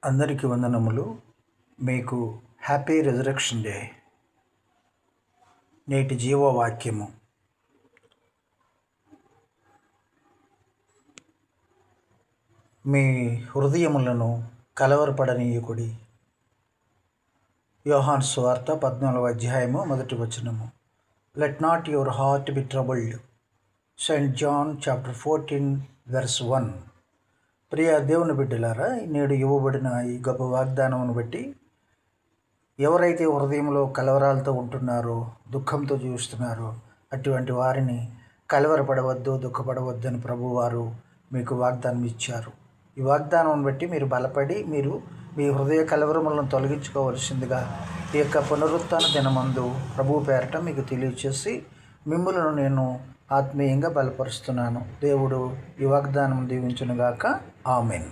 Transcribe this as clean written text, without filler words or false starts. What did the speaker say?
అందరికీ వందనములు. మీకు హ్యాపీ రిజరక్షన్ డే. నేటి జీవవాక్యము, మీ హృదయములను కలవరపడనీయకుడి. యోహాను సువార్త 14వ అధ్యాయము 1వ వచనము. Let not your heart be troubled. Saint John chapter 14 verse 1. ప్రియ దేవుని బిడ్డలారా, నేడు ఇవ్వబడిన ఈ గొప్ప వాగ్దానమును బట్టి ఎవరైతే హృదయంలో కలవరాలతో ఉంటున్నారో, దుఃఖంతో జీవిస్తున్నారో, అటువంటి వారిని కలవరపడవద్దు, దుఃఖపడవద్దు అని ప్రభువారు మీకు వాగ్దానం ఇచ్చారు. ఈ వాగ్దానం బట్టి మీరు బలపడి మీ హృదయ కలవరములను తొలగించుకోవలసిందిగా ఈ యొక్క పునరుత్థాన దినమందు ప్రభువు పేరట మీకు తెలియచేసి మిమ్ములను నేను ఆత్మీయంగా బలపరుస్తున్నాను. దేవుడు ఈ వాగ్దానం దీవించునుగాక. ఆమెన్.